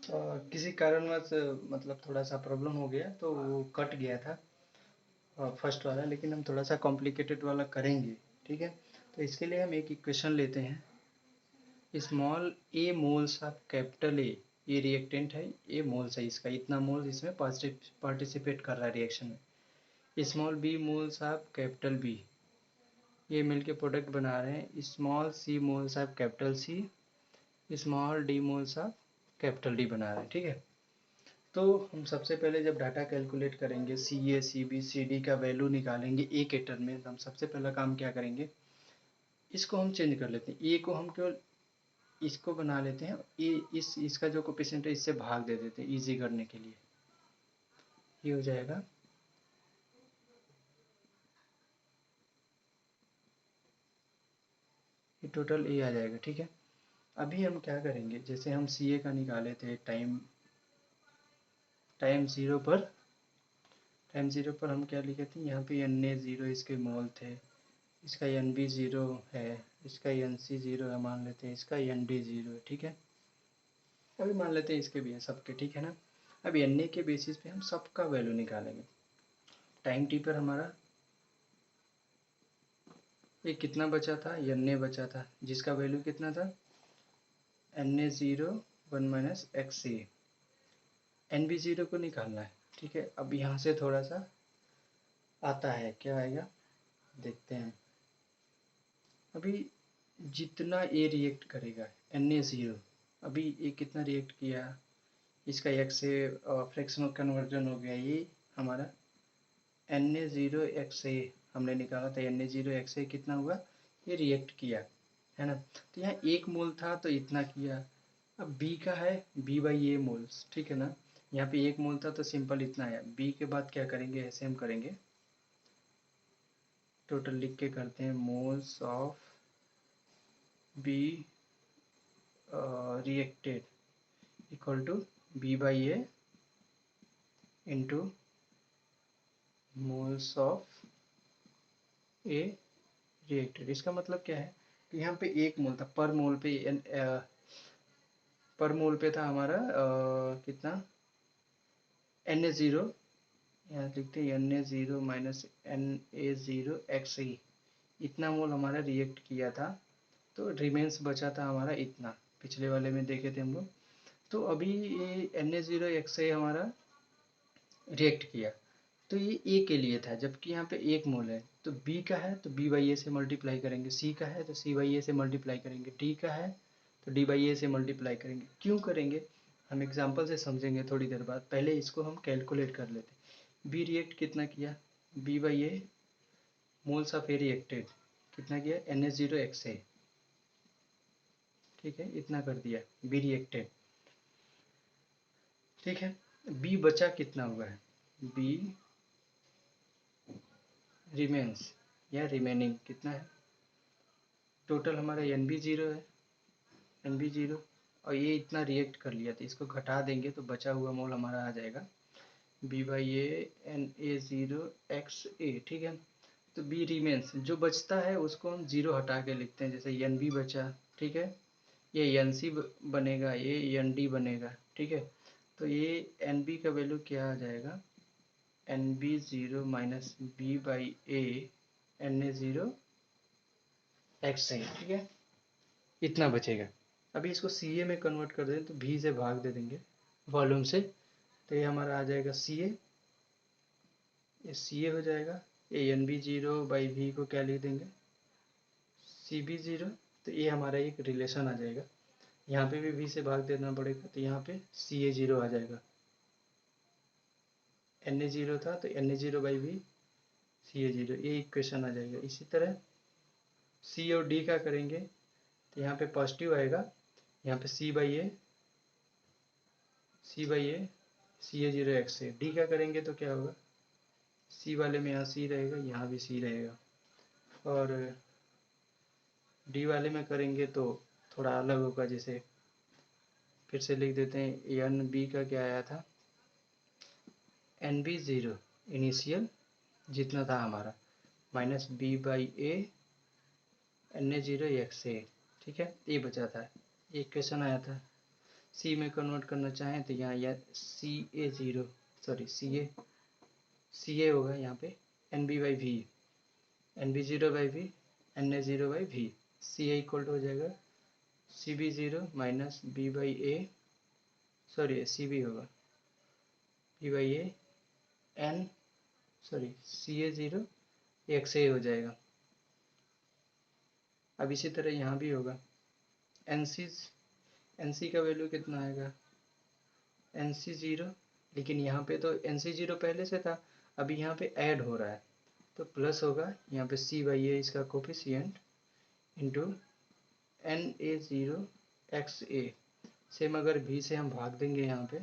किसी कारणवश मतलब थोड़ा सा प्रॉब्लम हो गया तो वो कट गया था फर्स्ट वाला, लेकिन हम थोड़ा सा कॉम्प्लिकेटेड वाला करेंगे। ठीक है, तो इसके लिए हम एक इक्वेशन लेते हैं। Small A moles of capital A, ये रिएक्टेंट है, ए मोल्स है इसका, इतना मोल्स इसमें पार्टिसिपेट कर रहा है रिएक्शन में। Small B moles of capital B, ये मिलके प्रोडक्ट बना रहे हैं small C moles of capital C, small D moles of capital D बना रहे हैं। ठीक है, तो हम सबसे पहले जब डाटा कैलकुलेट करेंगे, सी ए सी बी सी डी का वैल्यू निकालेंगे ए के टर्म में, तो हम सबसे पहला काम क्या करेंगे, इसको हम चेंज कर लेते हैं। ए को हम केवल इसको बना लेते हैं, ए इसका जो कोफिशिएंट है इससे भाग दे देते हैं इजी करने के लिए। ये हो जाएगा ये टोटल ए आ जाएगा। ठीक है, अभी हम क्या करेंगे, जैसे हम सी ए का निकाले थे टाइम ज़ीरो पर हम क्या लिखे थे, यहाँ पे एन ए ज़ीरो इसके मोल थे, इसका एन बी ज़ीरो है, इसका एन सी ज़ीरो है, मान लेते हैं इसका एन डी ज़ीरो है। ठीक है, अभी मान लेते हैं इसके भी है सबके। ठीक है ना, अब एन ए के बेसिस पे हम सबका वैल्यू निकालेंगे। टाइम टी पर हमारा ये कितना बचा था, एन ए बचा था, जिसका वैल्यू कितना था, N A zero one minus X A, N B zero को निकालना है। ठीक है, अब यहाँ से थोड़ा सा आता है, क्या आएगा देखते हैं। अभी जितना ए रिएक्ट करेगा एन ए ज़ीरो, अभी ये कितना रिएक्ट किया, इसका एक्स से फ्रैक्शनल कन्वर्जन हो गया, ये हमारा एन ए ज़ीरो एक्स ए हमने निकाला था, एन ए ज़ीरो एक्स ए कितना हुआ, ये रिएक्ट किया है ना। तो यहाँ एक मोल था तो इतना किया। अब बी का है बी बाई ए मोल्स, ठीक है ना, यहाँ पे एक मोल था तो सिंपल इतना है। बी के बाद क्या करेंगे, ऐसे हम करेंगे, टोटल लिख के करते हैं, moles of B reacted equal to B by A into moles of A reacted. इसका मतलब क्या है कि यहाँ पे एक मोल था, पर मोल पे था हमारा कितना, एन ए ज़ीरो, यहाँ लिखते हैं N A zero minus N A zero X E, इतना मोल हमारा रिएक्ट किया था, तो रिमेंस बचा था हमारा इतना, पिछले वाले में देखे थे हम लोग। तो अभी ये एन ए ज़ीरो एक्स ए हमारा रिएक्ट किया, तो ये ए के लिए था, जबकि यहाँ पे एक मोल है। तो बी का है तो बी बाई ए से मल्टीप्लाई करेंगे, सी का है तो सी बाई ए से मल्टीप्लाई करेंगे, डी का है तो डी बाई ए से मल्टीप्लाई करेंगे। क्यों करेंगे, हम एग्जाम्पल से समझेंगे थोड़ी देर बाद, पहले इसको हम कैलकुलेट कर लेते हैं। बी रिएक्ट कितना किया, B by A moles of A reacted कितना किया, N S zero X A, ठीक है, इतना कर दिया बी रिएक्टेड। ठीक है, बी बचा कितना हुआ है, बी रिमेन्स या रिमेनिंग कितना है, टोटल हमारा एन बी ज़ीरो है, एन बी ज़ीरो, और ये इतना रिएक्ट कर लिया था, इसको घटा देंगे तो बचा हुआ मोल हमारा आ जाएगा B by A N A zero X A. ठीक है, तो बी रिमेन्स, जो बचता है उसको हम ज़ीरो हटा के लिखते हैं, जैसे एन बी बचा, ठीक है, ये एन सी बनेगा, ये एन डी बनेगा। ठीक है, तो ये एन बी का वैल्यू क्या आ जाएगा, N B zero minus B by A N A zero X A. ठीक है, इतना बचेगा। अभी इसको सी ए में कन्वर्ट कर दें तो भी से भाग दे देंगे वॉल्यूम से, तो ये हमारा आ जाएगा सी ए, ये सी ए हो जाएगा, ये एन बी ज़ीरो बाई भी को क्या लिख देंगे, सी बी ज़ीरो। तो ये हमारा एक रिलेशन आ जाएगा, यहाँ पे भी v से भाग देना पड़ेगा, तो यहाँ पे सी ए ज़ीरो आ जाएगा, एन ए ज़ीरो था तो N A zero by V C A zero, ये इक्वेशन आ जाएगा। इसी तरह सी और डी का करेंगे तो यहाँ पे पॉजिटिव आएगा, यहाँ पे C by A C A zero X A. D का करेंगे तो क्या होगा, सी वाले में यहाँ सी रहेगा, यहाँ भी सी रहेगा, और डी वाले में करेंगे तो थोड़ा अलग होगा, जैसे फिर से लिख देते हैं, एन बी का क्या आया था, एन बी ज़ीरो इनिशियल जितना था हमारा minus B by A N A zero X A. ठीक है, ये बचा था, ये क्वेश्चन आया था। सी में कन्वर्ट करना चाहें तो यहाँ या CA0 सॉरी CA होगा यहाँ पे NB/V, NB0/V, NA0/V, CA equal to हो जाएगा CB0 minus B/A, sorry CB होगा B/A N, sorry CA0 XA हो जाएगा। अब इसी तरह यहाँ भी होगा NC का वैल्यू कितना आएगा NC0, लेकिन यहाँ पे तो NC0 पहले से था, अभी यहाँ पे ऐड हो रहा है तो प्लस होगा यहाँ पे C/A इसका coefficient into NA0 XA। Same अगर V से हम भाग देंगे यहाँ पे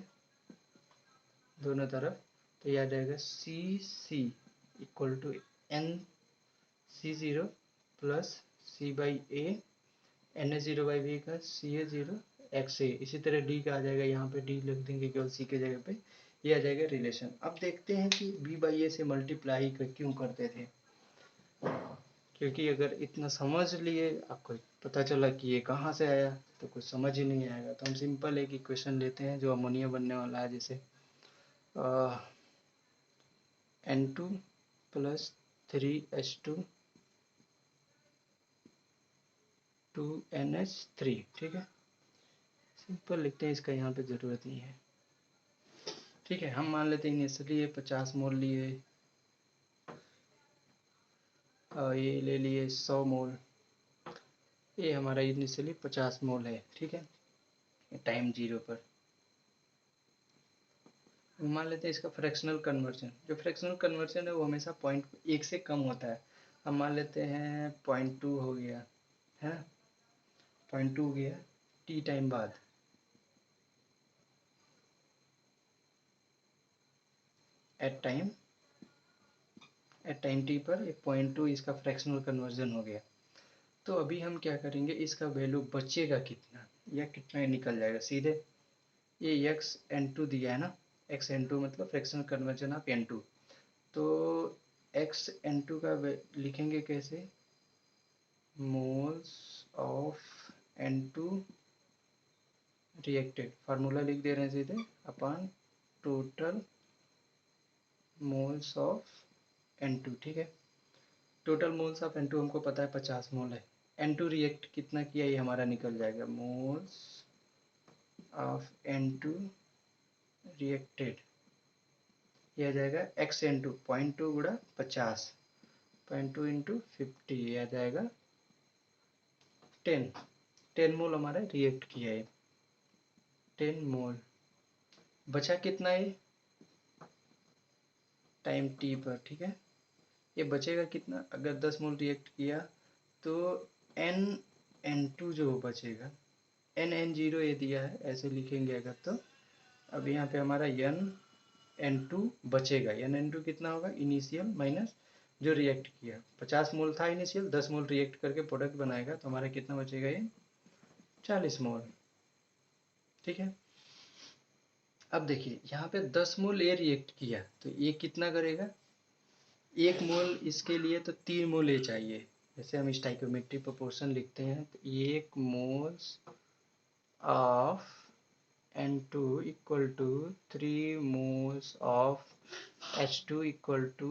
दोनों तरफ तो यह आ जाएगा CC equal to NC0 plus C/A NA0/V का CA0 XA। इसी तरह D का आ जाएगा, यहाँ पे D लिख देंगे केवल C के जगह पे, ये आ जाएगा रिलेशन। अब देखते हैं कि B/A से मल्टीप्लाई क्यों करते थे, क्योंकि अगर इतना समझ लिए आपको पता चला कि ये कहाँ से आया तो कुछ समझ ही नहीं आएगा। तो हम सिंपल एक इक्वेशन लेते हैं जो अमोनिया बनने वाला है, जैसे N2 प्लस 3H2 2NH3, ठीक है, सिंपल लिखते हैं, इसका यहाँ पे ज़रूरत नहीं है। ठीक है, हम मान लेते हैं इनिशियली ये 50 मोल लिए और ये ले लिए 100 मोल, ये हमारा इनिशियली 50 मोल है। ठीक है, टाइम 0 पर मान लेते हैं इसका फ्रैक्शनल कन्वर्जन। जो फ्रैक्शनल कन्वर्जन है वो हमेशा 0.1 से कम होता है। हम मान लेते हैं 0.2 हो गया है ना, 0.2 हो गया टी टाइम बाद, एट टाइम टी पर 0.2 इसका फ्रैक्शनल कन्वर्जन हो गया। तो अभी हम क्या करेंगे, इसका वैल्यू बचेगा कितना या कितना निकल जाएगा, सीधे ये xN2 दिया है ना, xN2 मतलब फ्रैक्शनल कन्वर्जन ऑफ N2, तो xN2 का लिखेंगे कैसे, moles of N2 reacted, formula लिख दे रहे हैं सीधे, upon total moles of N2। ठीक है, टोटल मोल्स ऑफ N2 हमको पता है 50 मोल है, N2 रिएक्ट कितना किया ये हमारा निकल जाएगा, मोल्स ऑफ N2 रिएक्टेड, यह आ जाएगा xN2 0.2 गुणा 50, 0.2 इंटू 50, यह आ जाएगा 10 मोल हमारा रिएक्ट किया है, 10 मोल। बचा कितना है टाइम टी पर, ठीक है, ये बचेगा कितना, अगर 10 मोल रिएक्ट किया तो NN2 जो बचेगा, NN0 ये दिया है ऐसे लिखेंगे अगर, तो अब यहाँ पे हमारा NN2 बचेगा। NN2 कितना होगा, इनिशियल माइनस जो रिएक्ट किया, 50 मोल था इनिशियल, 10 मोल रिएक्ट करके प्रोडक्ट बनाएगा तो हमारा कितना बचेगा, ये 40 मोल। ठीक है, अब देखिए यहाँ पे 10 मोल ए रिएक्ट किया तो ये कितना करेगा, 1 मोल इसके लिए तो 3 मोल ए चाहिए, जैसे हम स्टाइकोमेट्रिक प्रोपोर्शन लिखते हैं तो 1 moles of N2 equal to 3 moles of H2 equal to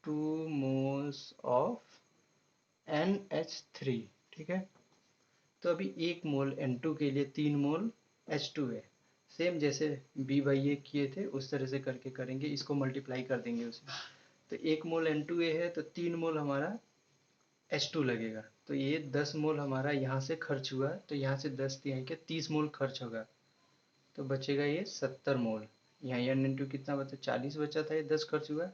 2 moles of NH3। ठीक है, तो अभी 1 मोल N2 के लिए 3 मोल H2 है, सेम जैसे B/A किए थे उस तरह से करके करेंगे, इसको मल्टीप्लाई कर देंगे उसमें, तो 1 मोल N2A है तो 3 मोल हमारा H2 लगेगा, तो ये 10 मोल हमारा यहाँ से खर्च हुआ, तो यहाँ से 10 दिया के 30 मोल खर्च होगा, तो बचेगा ये 70 मोल। यहाँ N कितना बचा, 40 बचा था, ये 10 खर्च हुआ,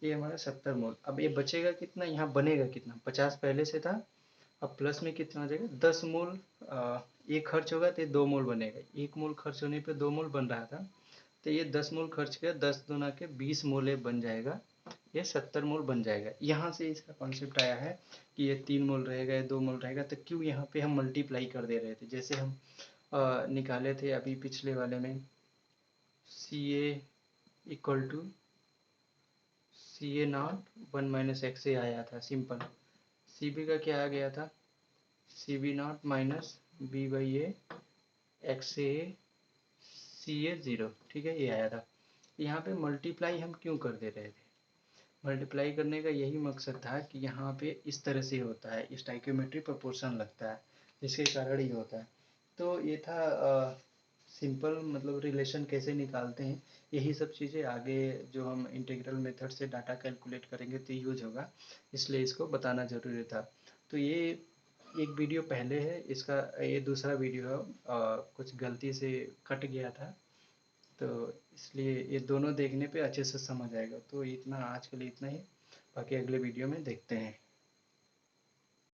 ये हमारा 70 मोल। अब ये बचेगा कितना, यहाँ बनेगा कितना, 50 पहले से था, अब प्लस में कितना हो जाएगा, 10 मोल एक खर्च होगा तो ये 2 मोल बनेगा, 1 मोल खर्च होने पे 2 मोल बन रहा था, तो ये 10 मोल खर्च किया, 10 दूना के 20 मोल बन जाएगा, ये 70 मोल बन जाएगा। यहाँ से इसका कॉन्सेप्ट आया है कि ये 3 मोल रहेगा, ये 2 मोल रहेगा, तो क्यों यहाँ पे हम मल्टीप्लाई कर दे रहे थे, जैसे हम निकाले थे अभी पिछले वाले में, CA equal to CA0 1 minus XA आया था सिंपल, CB का क्या आ गया था, CB0 minus B/A XA CA0, ठीक है, ये आया था। यहाँ पे मल्टीप्लाई हम क्यों कर दे रहे थे? मल्टीप्लाई करने का यही मकसद था कि यहाँ पे इस तरह से होता है, स्टाइक्योमेट्री प्रोपोर्शन लगता है, जिसके कारण ये होता है। तो ये था सिंपल, मतलब रिलेशन कैसे निकालते हैं, यही सब चीज़ें आगे जो हम इंटीग्रल मेथड से डाटा कैलकुलेट करेंगे तो यूज होगा, इसलिए इसको बताना ज़रूरी था। तो ये एक वीडियो पहले है, इसका ये दूसरा वीडियो है, कुछ गलती से कट गया था, तो इसलिए ये दोनों देखने पे अच्छे से समझ आएगा। तो इतना आज के लिए इतना ही, बाकी अगले वीडियो में देखते हैं।